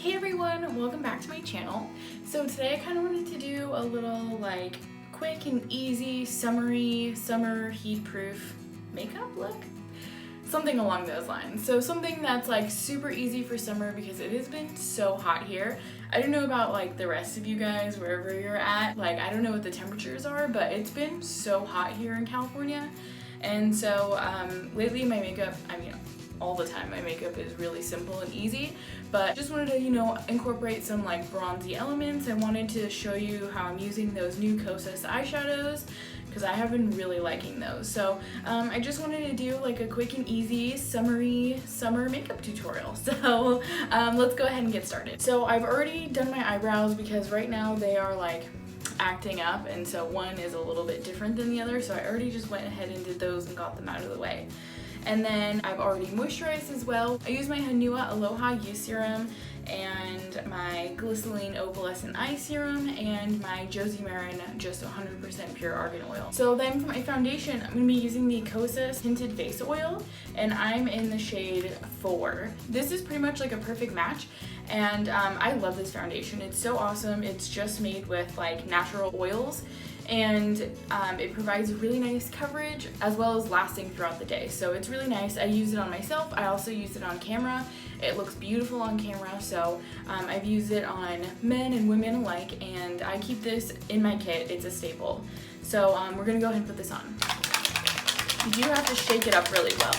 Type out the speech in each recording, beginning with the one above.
Hey everyone, welcome back to my channel. So today I kind of wanted to do a little like quick and easy summery, summer heat-proof makeup look. Something along those lines. So something that's like super easy for summer because it has been so hot here. I don't know about like the rest of you guys, wherever you're at. Like I don't know what the temperatures are, but it's been so hot here in California. And so lately my makeup, all the time my makeup is really simple and easy, but just wanted to, incorporate some like bronzy elements. I wanted to show you how I'm using those new Kosas eyeshadows because I have been really liking those. So I just wanted to do like a quick and easy summer makeup tutorial. So let's go ahead and get started. So I've already done my eyebrows because right now they are like acting up, and so one is a little bit different than the other, so I already just went ahead and did those and got them out of the way. And then I've already moisturized as well. I use my Honua Aloha Use Serum and my Glycelene Opalescent Eye Serum and my Josie Maran just 100% pure Argan Oil. So then for my foundation, I'm going to be using the Kosas Tinted Face Oil, and I'm in the shade 4. This is pretty much like a perfect match, and I love this foundation. It's so awesome. It's just made with like natural oils, and it provides really nice coverage as well as lasting throughout the day. So it's really nice. I use it on myself. I also use it on camera. It looks beautiful on camera, so I've used it on men and women alike, and I keep this in my kit. It's a staple. So we're gonna go ahead and put this on. You do have to shake it up really well.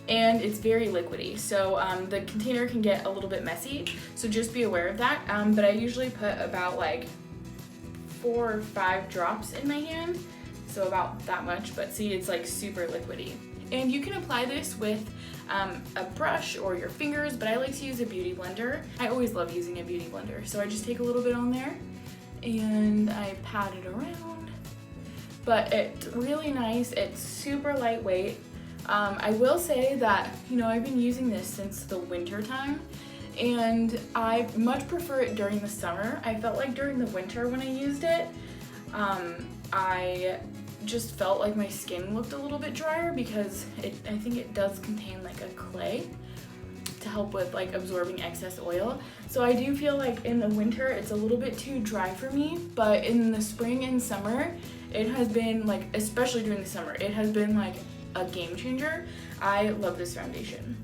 And it's very liquidy, so the container can get a little bit messy, so just be aware of that. But I usually put about like 4 or 5 drops in my hand, so about that much, but see, it's like super liquidy. And you can apply this with a brush or your fingers, but I like to use a beauty blender. I always love using a beauty blender, so I just take a little bit on there and I pat it around. But it's really nice, it's super lightweight. I will say that, I've been using this since the winter time, and I much prefer it during the summer. I felt like during the winter when I used it, I just felt like my skin looked a little bit drier because I think it does contain like a clay to help with like absorbing excess oil. So I do feel like in the winter it's a little bit too dry for me, but in the spring and summer, it has been like, especially during the summer, it has been like a game changer. I love this foundation.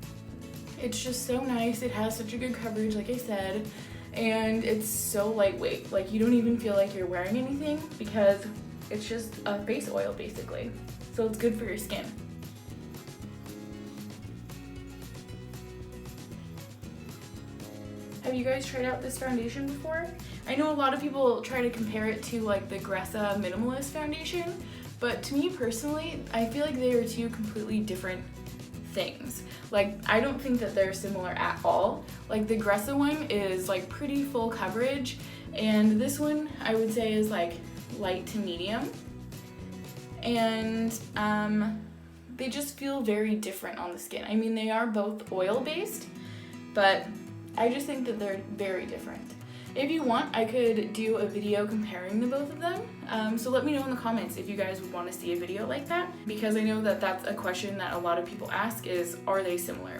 It's just so nice. It has such a good coverage, like I said, and it's so lightweight. Like you don't even feel like you're wearing anything because it's just a face oil basically. So it's good for your skin. Have you guys tried out this foundation before? I know a lot of people try to compare it to like the Gressa Minimalist foundation, but to me personally, I feel like they are two completely different things. Like, I don't think that they're similar at all. Like, the Gressa one is like pretty full coverage, and this one I would say is like light to medium. And they just feel very different on the skin. I mean, they are both oil-based, but I just think that they're very different. If you want, I could do a video comparing the both of them. So let me know in the comments if you guys would want to see a video like that, because I know that that's a question that a lot of people ask is, are they similar?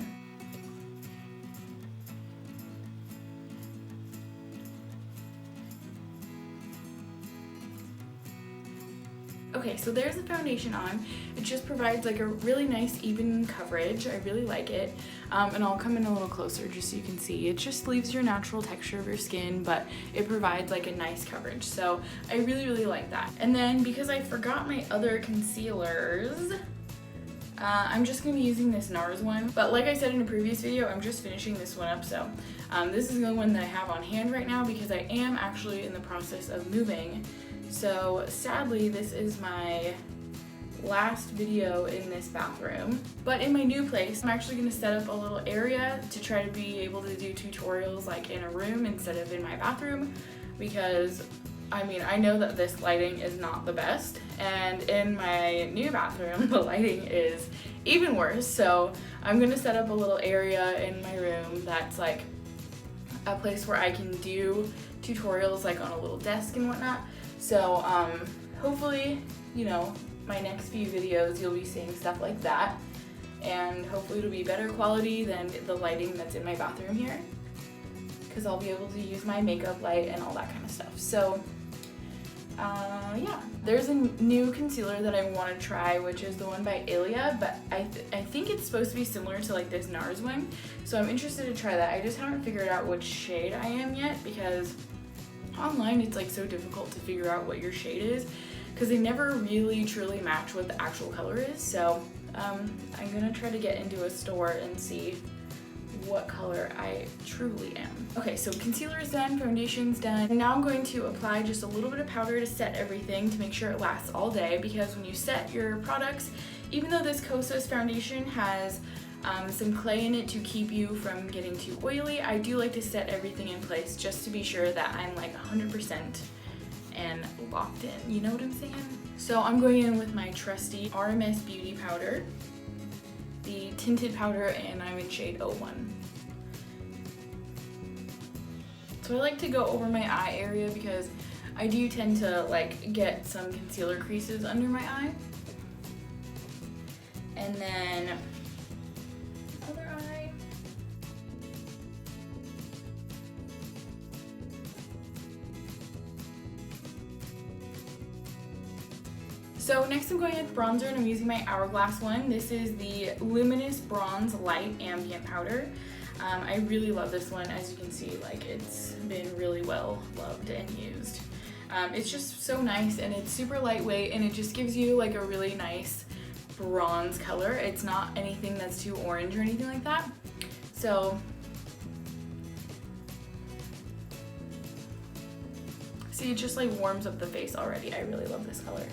Okay, so there's the foundation on. It just provides like a really nice even coverage. I really like it. And I'll come in a little closer just so you can see. It just leaves your natural texture of your skin, but it provides like a nice coverage. So I really, really like that. And then because I forgot my other concealers, I'm just gonna be using this NARS one. But like I said in a previous video, I'm just finishing this one up. So this is the one that I have on hand right now because I am actually in the process of moving. So sadly, this is my last video in this bathroom. But in my new place, I'm actually going to set up a little area to try to be able to do tutorials like in a room instead of in my bathroom, because I know that this lighting is not the best, and in my new bathroom the lighting is even worse. So I'm going to set up a little area in my room that's like a place where I can do tutorials like on a little desk and whatnot. So hopefully, my next few videos you'll be seeing stuff like that. and hopefully it'll be better quality than the lighting that's in my bathroom here, because I'll be able to use my makeup light and all that kind of stuff. So yeah, there's a new concealer that I want to try, which is the one by Ilia, but I think it's supposed to be similar to like this NARS one, so I'm interested to try that. I just haven't figured out which shade I am yet, because online it's like so difficult to figure out what your shade is, because they never really truly match what the actual color is. So I'm gonna try to get into a store and see what color I truly am. Okay, so concealer is done, foundation's done, and now I'm going to apply just a little bit of powder to set everything to make sure it lasts all day, because when you set your products, even though this Kosas foundation has some clay in it to keep you from getting too oily, I do like to set everything in place just to be sure that I'm like 100% and locked in, you know what I'm saying? So I'm going in with my trusty RMS Beauty powder, the tinted powder, and I'm in shade 01. So I like to go over my eye area because I do tend to like get some concealer creases under my eye. And then other eye. So next I'm going with bronzer, and I'm using my Hourglass one. This is the Luminous Bronze Light Ambient Powder. I really love this one. As you can see, like, it's been really well loved and used. It's just so nice, and it's super lightweight, and it just gives you like a really nice bronze color. It's not anything that's too orange or anything like that. So see, it just like warms up the face already. I really love this color.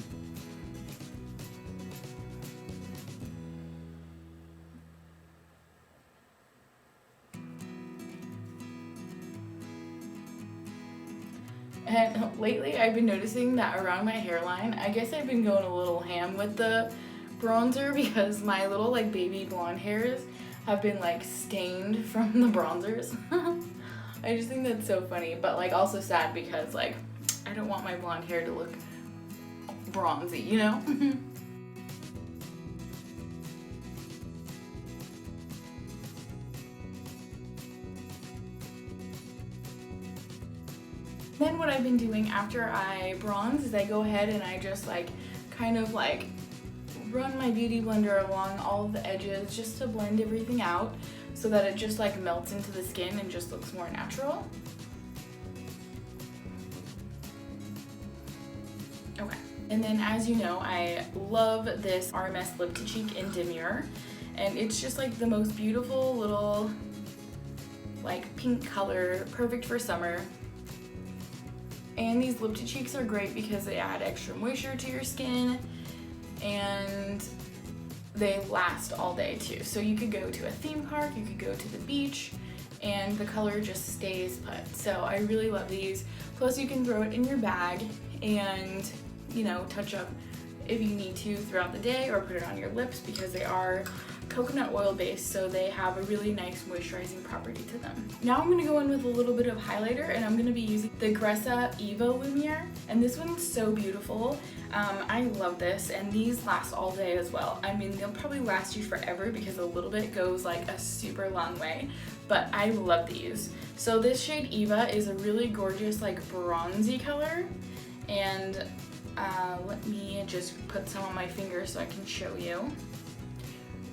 And lately I've been noticing that around my hairline, I guess I've been going a little ham with the bronzer, because my little like baby blonde hairs have been like stained from the bronzers. I just think that's so funny, but like also sad, because like I don't want my blonde hair to look bronzy, you know? Then what I've been doing after I bronze is I go ahead and I just like kind of like run my beauty blender along all of the edges just to blend everything out, so that it just like melts into the skin and just looks more natural. Okay, and then as you know, I love this RMS Lip to Cheek in Demure, and it's just like the most beautiful little like pink color, perfect for summer. And these lip to cheeks are great because they add extra moisture to your skin, and they last all day too. So you could go to a theme park, you could go to the beach, and the color just stays put. So I really love these. Plus you can throw it in your bag and, you know, touch up if you need to throughout the day, or put it on your lips, because they are coconut oil based, so they have a really nice moisturizing property to them. Now I'm going to go in with a little bit of highlighter, and I'm going to be using the Gressa Lumiere, and this one's so beautiful. I love this, and these last all day as well. I mean, they'll probably last you forever because a little bit goes like a super long way, but I love these. So this shade Eva is a really gorgeous like bronzy color, and let me just put some on my fingers so I can show you.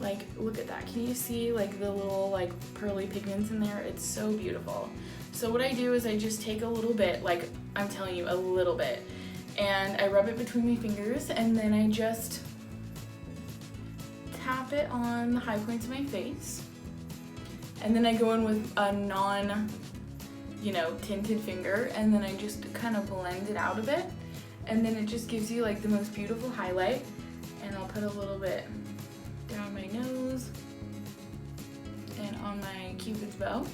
Like, look at that. Can you see like the little like pearly pigments in there? It's so beautiful. So what I do is I just take a little bit, like I'm telling you, a little bit, and I rub it between my fingers, and then I just tap it on the high points of my face, and then I go in with a non, you know, tinted finger, and then I just kind of blend it out a bit, and then it just gives you like the most beautiful highlight. And I'll put a little bit down my nose and on my cupid's bow.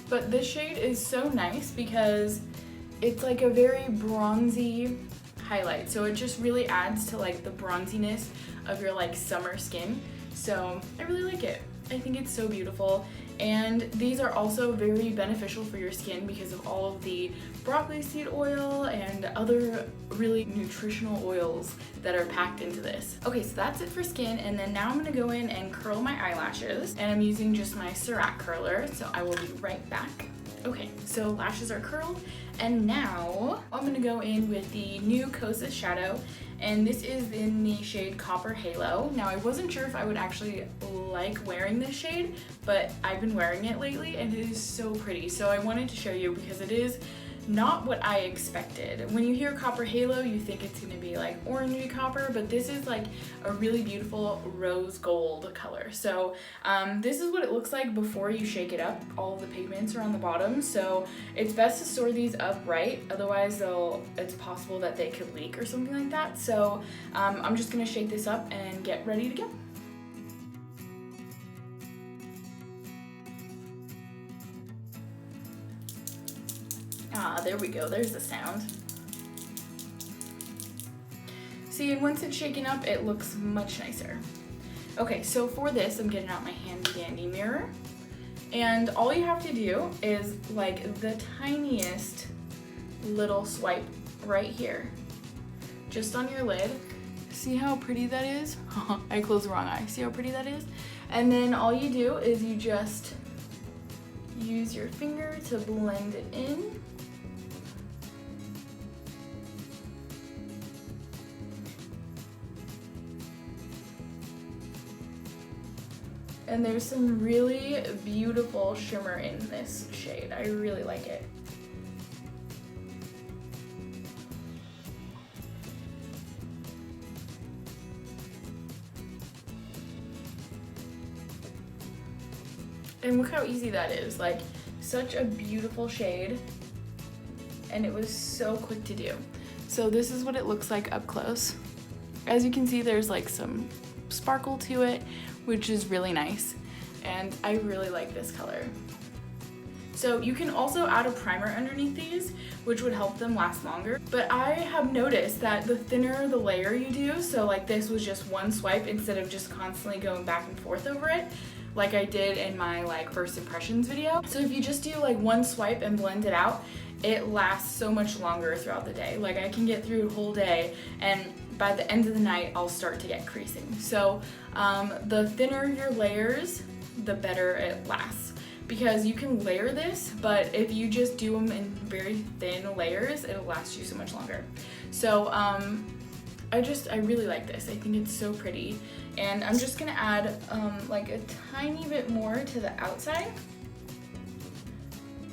But this shade is so nice because it's like a very bronzy highlight, so it just really adds to like the bronziness of your like summer skin. So I really like it. I think it's so beautiful. And these are also very beneficial for your skin because of all of the broccoli seed oil and other really nutritional oils that are packed into this. Okay, so that's it for skin, and then now I'm gonna go in and curl my eyelashes, and I'm using just my Cerac curler, so I will be right back. Okay, so lashes are curled, and now I'm gonna go in with the new Kosas shadow, and this is in the shade Copper Halo. Now, I wasn't sure if I would actually like wearing this shade, but I've been wearing it lately, and it is so pretty. So I wanted to show you because it is not what I expected. When you hear Copper Halo, you think it's gonna be like orangey copper, but this is like a really beautiful rose gold color. So this is what it looks like before you shake it up. All of the pigments are on the bottom, so it's best to store these upright, otherwise it's possible that they could leak or something like that. So I'm just gonna shake this up and get ready to go. Ah, there we go, there's the sound. See, and once it's shaken up, it looks much nicer. Okay, so for this, I'm getting out my handy dandy mirror. And all you have to do is like the tiniest little swipe right here. Just on your lid. See how pretty that is? I closed the wrong eye. See how pretty that is? And then all you do is you just use your finger to blend it in. And there's some really beautiful shimmer in this shade. I really like it. And look how easy that is. Like, such a beautiful shade. And it was so quick to do. So this is what it looks like up close. As you can see, there's like some sparkle to it, which is really nice, and I really like this color. So you can also add a primer underneath these, which would help them last longer, but I have noticed that the thinner the layer you do, so like this was just one swipe instead of just constantly going back and forth over it, like I did in my like first impressions video. So if you just do like one swipe and blend it out, it lasts so much longer throughout the day. Like I can get through a whole day, and by the end of the night, I'll start to get creasing. So the thinner your layers, the better it lasts. Because you can layer this, but if you just do them in very thin layers, it'll last you so much longer. So I really like this. I think it's so pretty. And I'm just gonna add like a tiny bit more to the outside,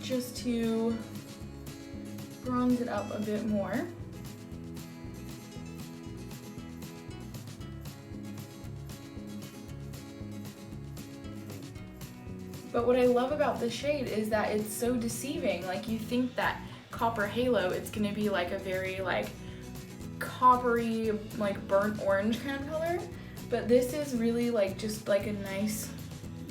just to bronze it up a bit more. But what I love about this shade is that it's so deceiving. Like, you think that Copper Halo, it's gonna be like a very like coppery, like burnt orange kind of color, but this is really like just like a nice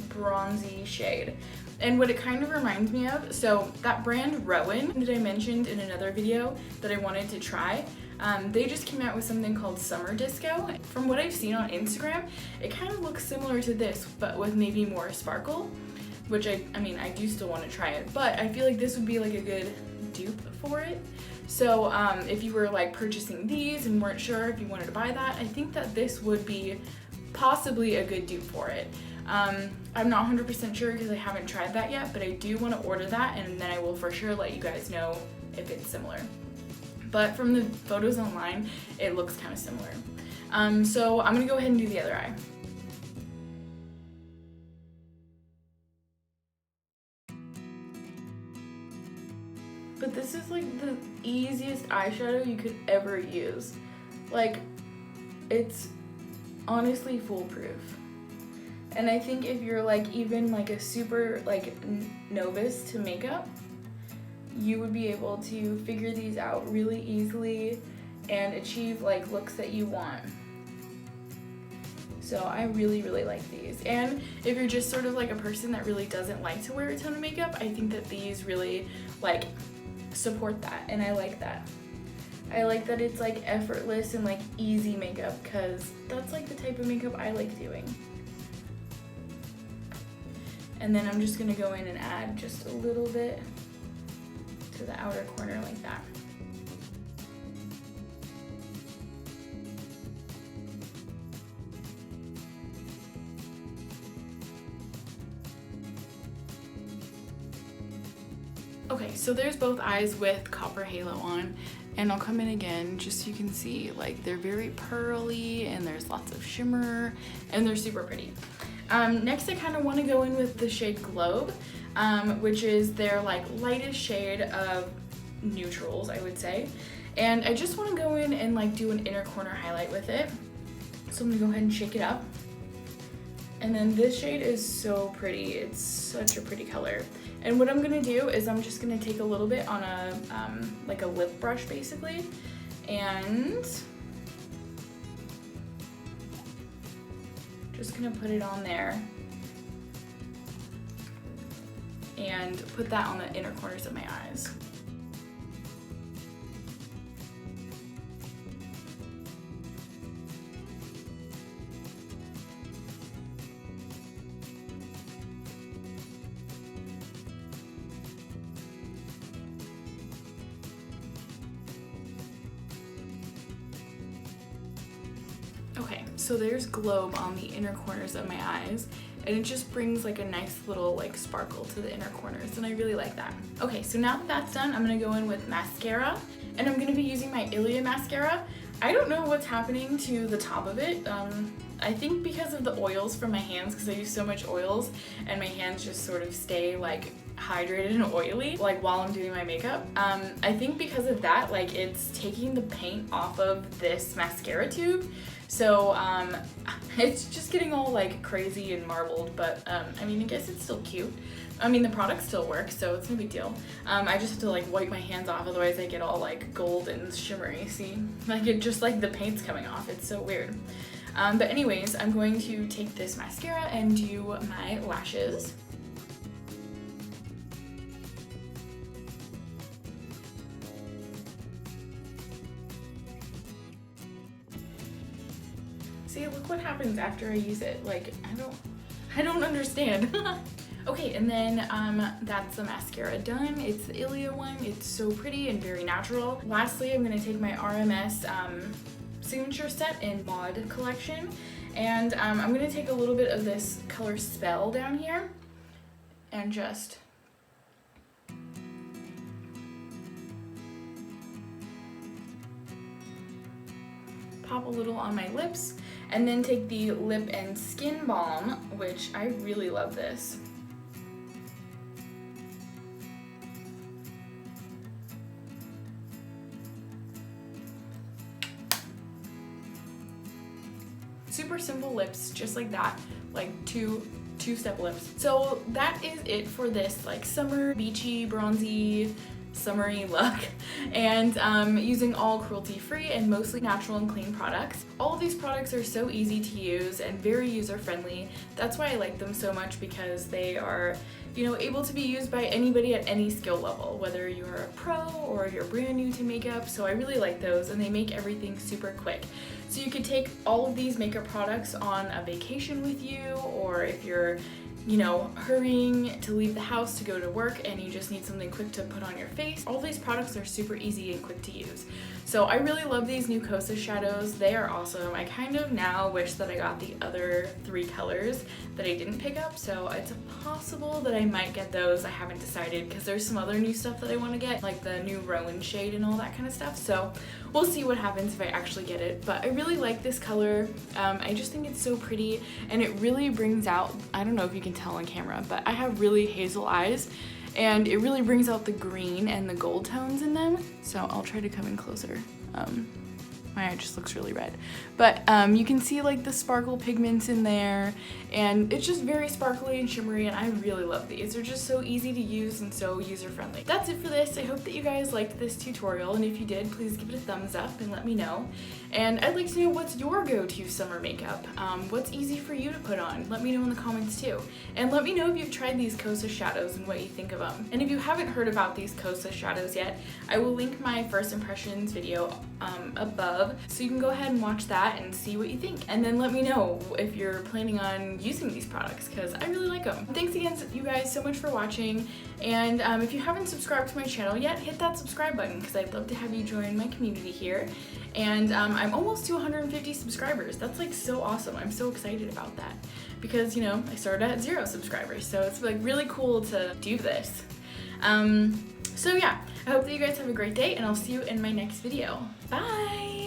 bronzy shade. And what it kind of reminds me of, so that brand Rowan that I mentioned in another video that I wanted to try, they just came out with something called Summer Disco. From what I've seen on Instagram, it kind of looks similar to this, but with maybe more sparkle, which I mean, I do still want to try it, but I feel like this would be like a good dupe for it. So if you were like purchasing these and weren't sure if you wanted to buy that, I think that this would be possibly a good dupe for it. I'm not 100% sure because I haven't tried that yet, but I do want to order that, and then I will for sure let you guys know if it's similar. But from the photos online, it looks kind of similar. So I'm gonna go ahead and do the other eye. But this is like the easiest eyeshadow you could ever use. Like, it's honestly foolproof. And I think if you're like even like a super like novice to makeup, you would be able to figure these out really easily and achieve like looks that you want. So I really, really like these. And if you're just sort of like a person that really doesn't like to wear a ton of makeup, I think that these really like support that, and I like that. I like that it's like effortless and like easy makeup, because that's like the type of makeup I like doing. And then I'm just gonna go in and add just a little bit to the outer corner like that. Okay, so there's both eyes with copper halo on, and I'll come in again just so you can see, like, they're very pearly and there's lots of shimmer and they're super pretty. Next I kind of want to go in with the shade Globe, which is their like lightest shade of neutrals, I would say. And I just want to go in and like do an inner corner highlight with it. So I'm gonna go ahead and shake it up. And then this shade is so pretty. It's such a pretty color. And what I'm gonna do is I'm just gonna take a little bit on a like a lip brush basically, and just gonna put it on there and put that on the inner corners of my eyes. Okay, so there's Globe on the inner corners of my eyes, and it just brings like a nice little like sparkle to the inner corners, and I really like that. Okay, so now that that's done, I'm gonna go in with mascara, and I'm gonna be using my Ilia mascara. I don't know what's happening to the top of it. I think because of the oils from my hands, because I use so much oils and my hands just sort of stay like hydrated and oily like while I'm doing my makeup. I think because of that, like it's taking the paint off of this mascara tube. So it's just getting all like crazy and marbled, but I mean, I guess it's still cute. I mean, the product still works, so it's no big deal. I just have to like wipe my hands off, otherwise I get all like gold and shimmery, see? Like it just like the paint's coming off, it's so weird. But anyways, I'm going to take this mascara and do my lashes. See, look what happens after I use it. Like, I don't understand. Okay, and then that's the mascara done. It's the Ilia one. It's so pretty and very natural. Lastly, I'm gonna take my RMS signature set in Mod collection, and I'm gonna take a little bit of this color Spell down here and just pop a little on my lips, and then take the Lip and Skin Balm, which I really love this. Super simple lips, just like that, like two-step lips. So that is it for this like summer, beachy, bronzy, summery look, and using all cruelty-free and mostly natural and clean products. All of these products are so easy to use and very user-friendly. That's why I like them so much, because they are, you know, able to be used by anybody at any skill level, whether you're a pro or you're brand new to makeup. So I really like those, and they make everything super quick. So you could take all of these makeup products on a vacation with you, or if you're, you know, hurrying to leave the house to go to work and you just need something quick to put on your face. All these products are super easy and quick to use. So I really love these new Kosas shadows. They are awesome. I kind of now wish that I got the other 3 colors that I didn't pick up, so it's possible that I might get those. I haven't decided, because there's some other new stuff that I want to get, like the new Rowan shade and all that kind of stuff. So we'll see what happens if I actually get it. But I really like this color. I just think it's so pretty, and it really brings out, I don't know if you can tell on camera, but I have really hazel eyes, and it really brings out the green and the gold tones in them. So I'll try to come in closer. My eye just looks really red. But you can see like the sparkle pigments in there, and it's just very sparkly and shimmery, and I really love these. They're just so easy to use and so user-friendly. That's it for this. I hope that you guys liked this tutorial, and if you did, please give it a thumbs up and let me know. And I'd like to know, what's your go-to summer makeup? What's easy for you to put on? Let me know in the comments too. And let me know if you've tried these Kosas shadows and what you think of them. And if you haven't heard about these Kosas shadows yet, I will link my first impressions video above love. So you can go ahead and watch that and see what you think. And then let me know if you're planning on using these products, because I really like them. Thanks again, you guys, so much for watching. And if you haven't subscribed to my channel yet, hit that subscribe button, because I'd love to have you join my community here. And I'm almost to 150 subscribers. That's like so awesome. I'm so excited about that, because you know, I started at 0 subscribers, so it's like really cool to do this. So yeah, I hope that you guys have a great day, and I'll see you in my next video. Bye!